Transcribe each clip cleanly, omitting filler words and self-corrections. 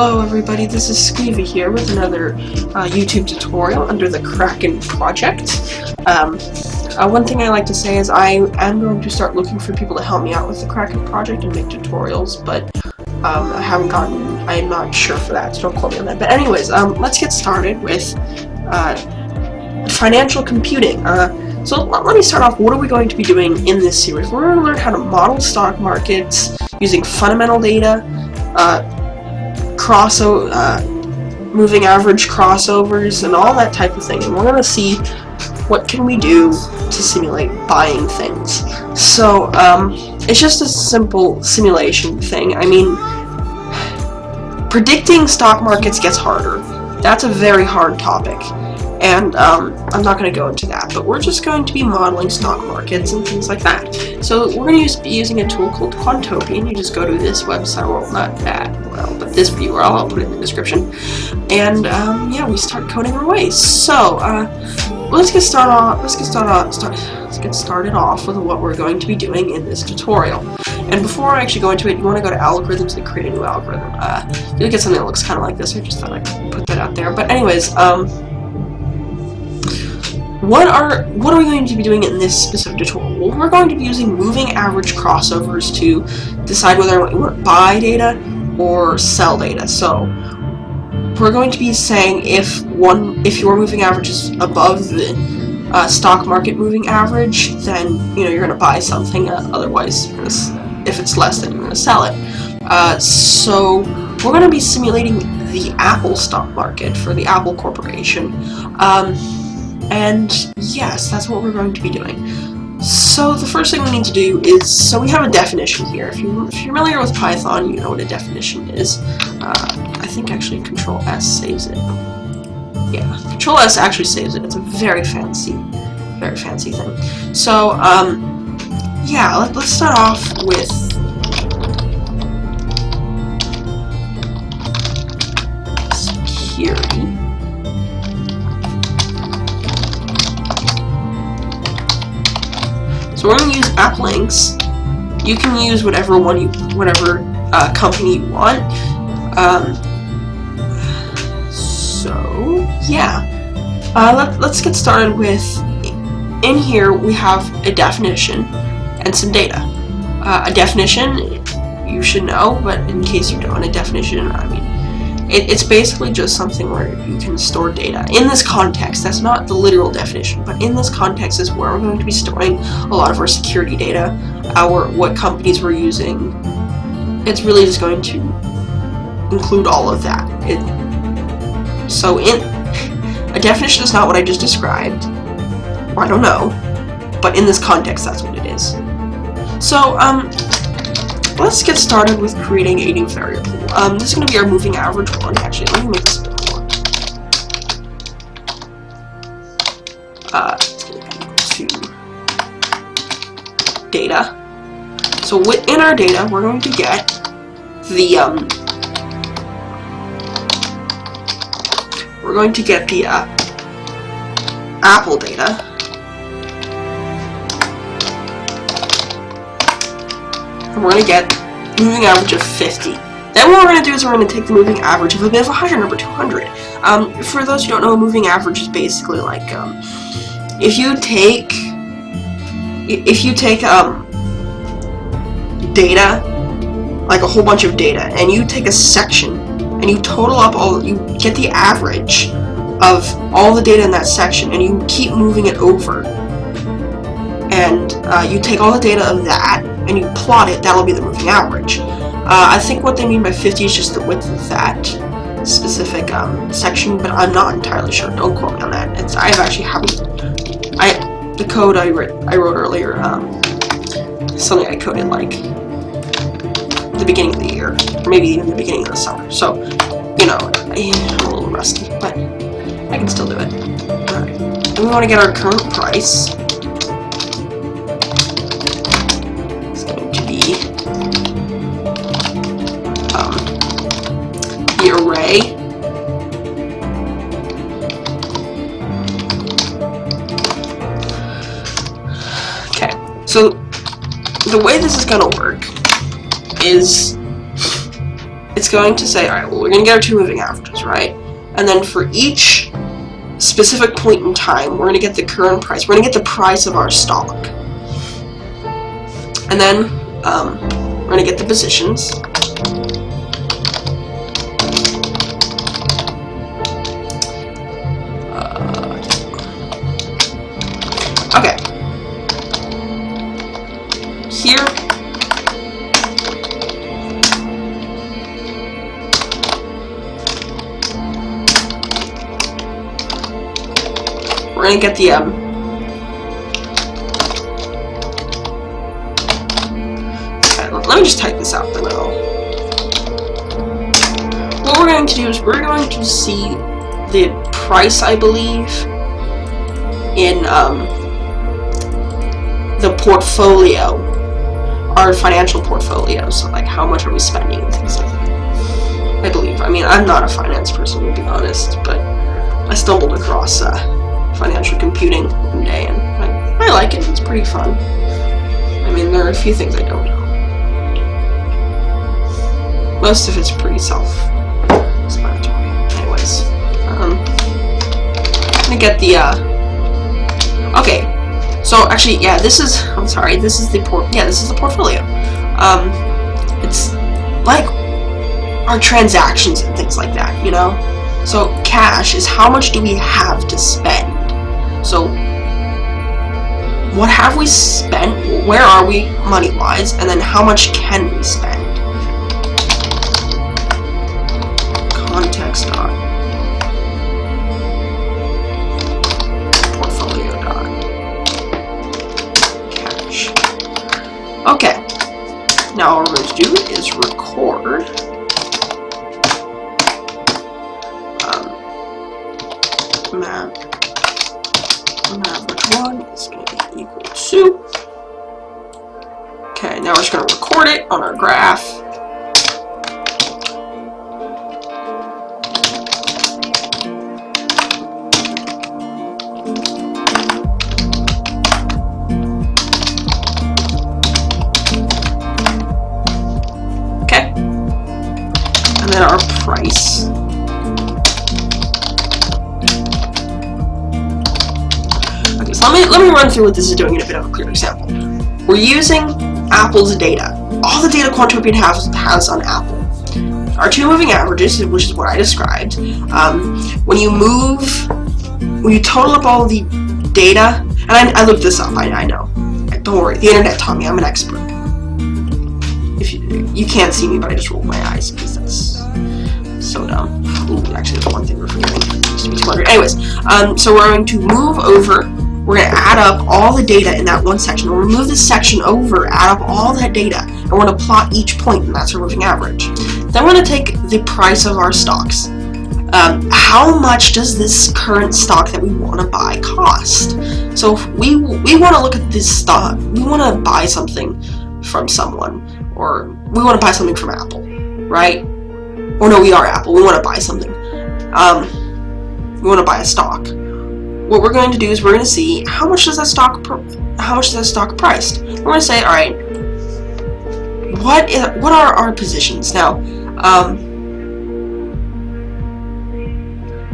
Hello everybody, this is Squeevy here with another YouTube tutorial under the Kraken project. One thing I like to say is I am going to start looking for people to help me out with the Kraken project and make tutorials, but I'm not sure for that, so don't quote me on that. But anyways, let's get started with financial computing. So let me start off, what are we going to be doing in this series? We're going to learn how to model stock markets using fundamental data, moving average crossovers, and all that type of thing. And we're going to see what can we do to simulate buying things. So, it's just a simple simulation thing. I mean, predicting stock markets gets harder. That's a very hard topic. And I'm not going to go into that, but we're just going to be modeling stock markets and things like that. So we're going to be using a tool called Quantopian. You just go to this website, well, not that, well, but this URL, I'll put it in the description. And yeah, we start coding our way. So let's get started off with what we're going to be doing in this tutorial. And before I actually go into it, you want to go to algorithms and create a new algorithm. You'll get something that looks kind of like this. I just thought I'd put that out there. But anyways, what are we going to be doing in this specific tutorial? Well, we're going to be using moving average crossovers to decide whether we want to buy data or sell data. So we're going to be saying if your moving average is above the stock market moving average, then you're going to buy something. Otherwise, if it's less, then you're going to sell it. So we're going to be simulating the Apple stock market for the Apple Corporation. And yes, that's what we're going to be doing. So the first thing we need to do is, so we have a definition here. If you're familiar with Python, you know what a definition is. I think actually Control S saves it. Yeah, Control S actually saves it. It's a very fancy thing. So yeah, let's start off with security. So we're going to use app links. You can use whatever company you want. So yeah, let's get started with. In here we have a definition and some data. A definition you should know, but in case you don't, a definition, I mean, it's basically just something where you can store data. In this context, that's not the literal definition, but in this context is where we're going to be storing a lot of our security data, what companies we're using. It's really just going to include all of that. So a definition is not what I just described, or I don't know, but in this context, that's what it is. So, let's get started with creating a new variable. This is going to be our moving average one. Actually, let me make this a bit more. It's going to be equal to data. So within our data, we're going to get the Apple data. And we're going to get moving average of 50. Then what we're going to do is we're going to take the moving average of a bit of a higher number, 200. For those who don't know, a moving average is basically like if you take data, like a whole bunch of data, and you take a section and you total up you get the average of all the data in that section, and you keep moving it over, and you take all the data of that and you plot it, that'll be the moving average. I think what they mean by 50 is just the width of that specific section, but I'm not entirely sure. Don't quote me on that. The code I wrote earlier, something I coded like the beginning of the year, or maybe even the beginning of the summer. So, I'm a little rusty, but I can still do it. Alright. And we want to get our current price. The array. Okay, so the way this is going to work is it's it's going to say, alright, well, we're going to get our 2 moving averages, right? And then for each specific point in time, we're going to get the current price. We're going to get the price of our stock. And then we're going to get the positions. Okay. Here. We're going to get the let me just type this out in the middle. What we're going to do is we're going to see the price, I believe, in the portfolio, our financial portfolio. So like how much are we spending and things like that. I believe. I mean, I'm not a finance person, to be honest, but I stumbled across financial computing one day, and I like it. It's pretty fun. I mean, there are a few things I don't know. Most of it's pretty self-explanatory. Anyways, I'm gonna get the, okay, so actually, yeah, this is the portfolio. It's like our transactions and things like that, you know? So cash is how much do we have to spend? So what have we spent, where are we money-wise, and then how much can we spend? Context dot portfolio dot cash. Okay, now all we're going to do is record average 1 is going to be equal to. Okay, now we're just going to record it on our graph. Okay, and then our price. So let me run through what this is doing in a bit of a clear example. We're using Apple's data. All the data Quantopian has on Apple. Our 2 moving averages, which is what I described. When you total up all the data, and I looked this up, I know. Don't worry, the internet taught me, I'm an expert. If you can't see me, but I just rolled my eyes because that's so dumb. Ooh, actually, there's one thing we're forgetting. It used to be 200. Anyways, so we're going to move over. We're going to add up all the data in that one section. We'll move this section over, add up all that data, and we're going to plot each point, and that's our moving average. Then we're going to take the price of our stocks. How much does this current stock that we want to buy cost? So if we want to look at this stock, we want to buy something from someone, or we want to buy something from Apple, right? Or no, we are Apple. We want to buy something. We want to buy a stock. What we're going to do is we're going to see how much does that stock priced. We're going to say, all right, what are our positions now?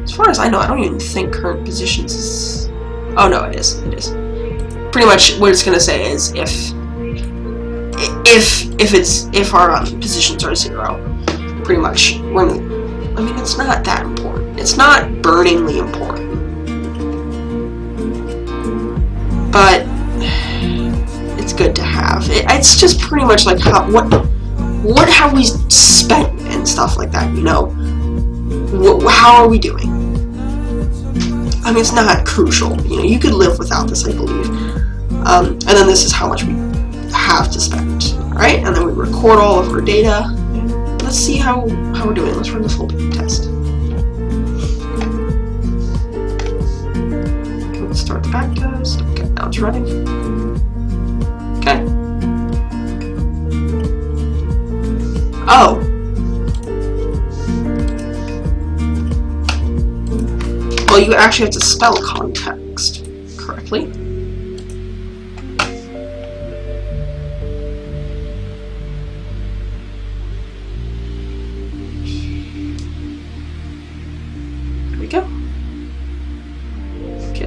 As far as I know, I don't even think current positions is. Oh no, it is. It is. Pretty much what it's going to say is if our positions are 0, pretty much we're gonna. I mean, it's not that important. It's not burningly important. But it's good to have. It's just pretty much like what have we spent and stuff like that, you know? How are we doing? I mean, it's not crucial. You know, you could live without this, I believe. And then this is how much we have to spend, right? And then we record all of our data. Let's see how we're doing. Let's run the full test. Let's start the back test. Okay, now it's running. Okay. Oh. Well, you actually have to spell context correctly.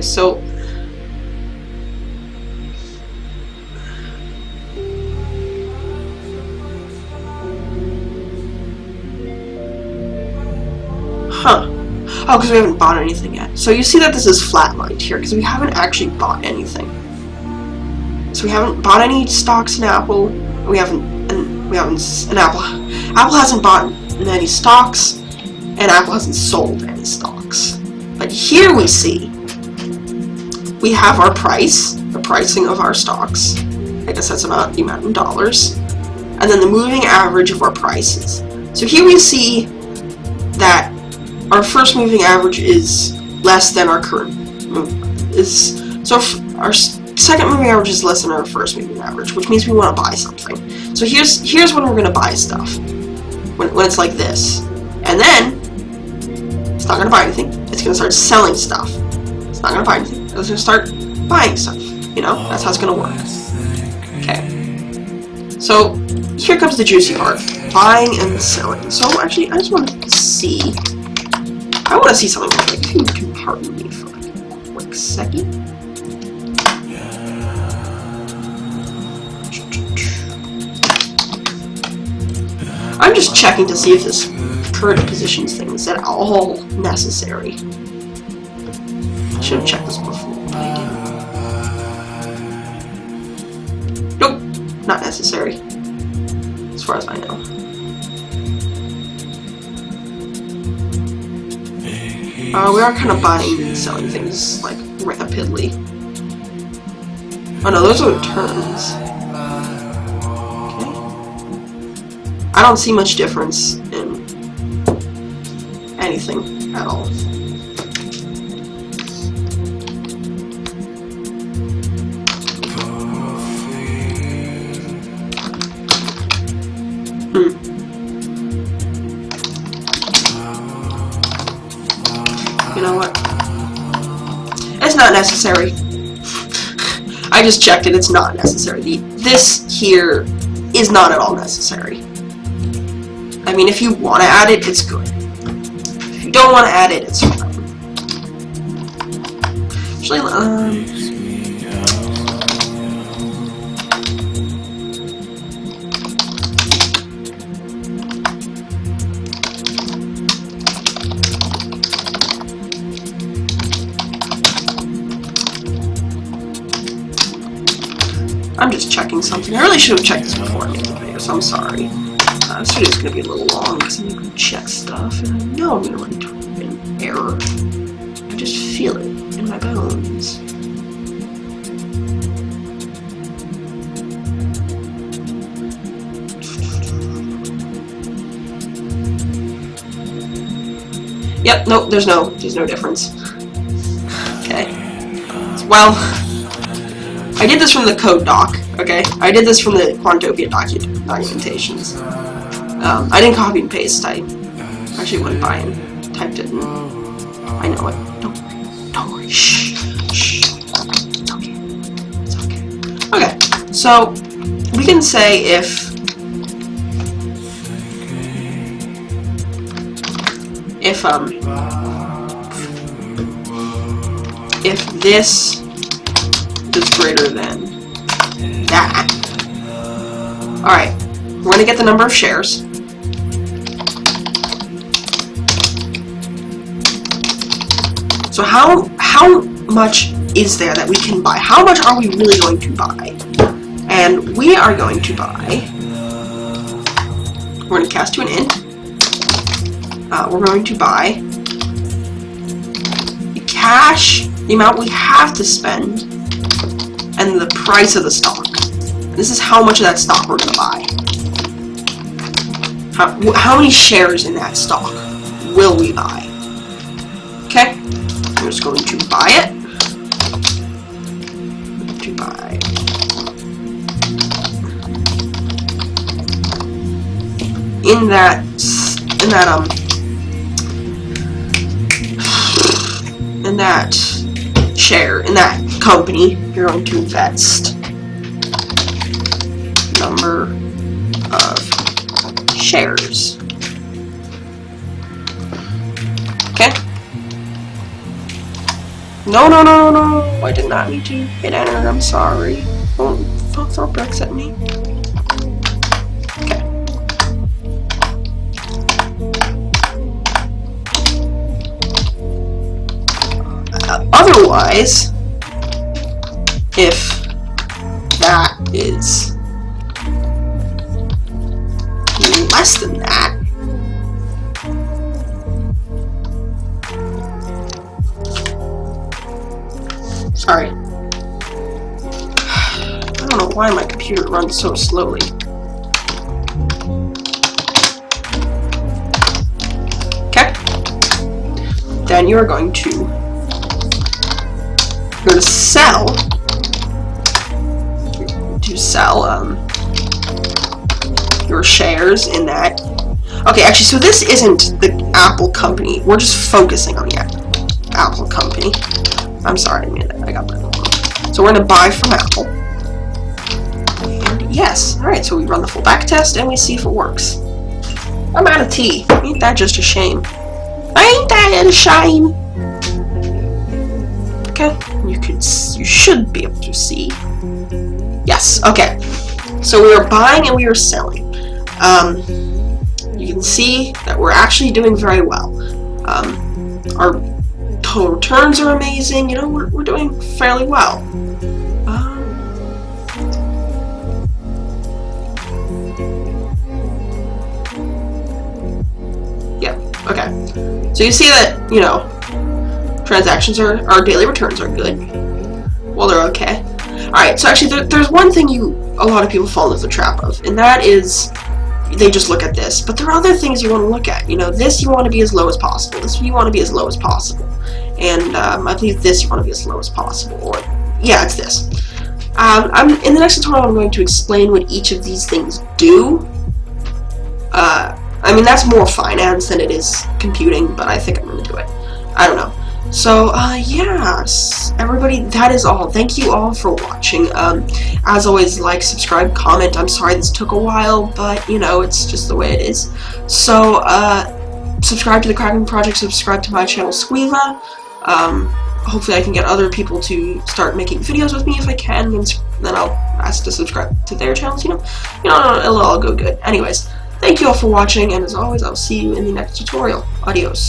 so oh, because we haven't bought anything yet. So you see that this is flatlined here because we haven't actually bought anything. So we haven't bought any stocks in Apple. We haven't and Apple hasn't bought any stocks, and Apple hasn't sold any stocks. But here we see we have our price, the pricing of our stocks. I guess that's about the amount in dollars, and then the moving average of our prices. So here we see that our first moving average is less than our current our second moving average is less than our first moving average, which means we want to buy something. So here's when we're going to buy stuff, when it's like this. And then it's not going to buy anything. It's going to start selling stuff. It's not going to buy anything. It's going to start buying stuff. You know, that's how it's going to work. Okay. So here comes the juicy part: buying and selling. So actually, I just want to see. I want to see something like, if you can pardon me for like a quick second. I'm just checking to see if this current positions thing is at all necessary. I should have checked this before, but I didn't. Nope, not necessary, as far as I know. We are kind of buying and selling things like rapidly. Oh no, those are turns. I don't see much difference in anything at all. You know what? It's not necessary. I just checked it, it's not necessary. This here is not at all necessary. I mean, if you want to add it, it's good. If you don't want to add it, it's fine. Actually, I'm just checking something. I really should have checked this before I made the video, so I'm sorry. This video is going to be a little long because I'm going to check stuff, and I know I'm going to run into an error. I just feel it in my bones. Yep, nope, there's no difference. Okay. Well, I did this from the code doc, okay? I did this from the Quantopia documentations. I didn't copy and paste. I actually went by and typed it in. I know it. Don't worry. Shh. It's okay. It's okay. Okay, so we can say if this is greater than that. Alright, we're going to get the number of shares. So how much is there that we can buy? How much are we really going to buy? And we are going to buy, we're going to cast to an int. We're going to buy the cash, the amount we have to spend, and the price of the stock. This is how much of that stock we're going to buy. How many shares in that stock will we buy? Okay, I'm just going to buy it. To buy. In that share, in that company, you're going to invest number of shares. Okay? No, no, no, no, no. I did not need to hit enter. I'm sorry. Don't throw bricks at me. Okay. Otherwise, if that is less than that, sorry. I don't know why my computer runs so slowly. Okay. Then you're going to sell your shares in that. Okay, actually, so this isn't the Apple company. We're just focusing on the Apple company. I'm sorry, I got that wrong. So we're gonna buy from Apple. And yes, alright, so we run the full back test and we see if it works. I'm out of tea. Ain't that just a shame? Ain't that a shame? Okay, you should be able to see. Yes, okay. So we are buying and we are selling. You can see that we're actually doing very well. Our total returns are amazing. You know, we're doing fairly well. Yeah, okay. So you see that, you know, transactions our daily returns are good. Well, they're okay. Alright, so actually there's one thing a lot of people fall into the trap of, and that is they just look at this. But there are other things you want to look at. You know, this you want to be as low as possible. This you want to be as low as possible. And I believe this you want to be as low as possible. Or, yeah, it's this. In the next tutorial, I'm going to explain what each of these things do. I mean, that's more finance than it is computing, but I think I'm going to do it. I don't know. So, yes, everybody, that is all. Thank you all for watching. As always, like, subscribe, comment. I'm sorry this took a while, but, you know, it's just the way it is. So, subscribe to the Kraken Project, subscribe to my channel, Squeeva. Hopefully I can get other people to start making videos with me if I can, and then I'll ask to subscribe to their channels, you know, it'll all go good. Anyways, thank you all for watching, and as always, I'll see you in the next tutorial. Adios.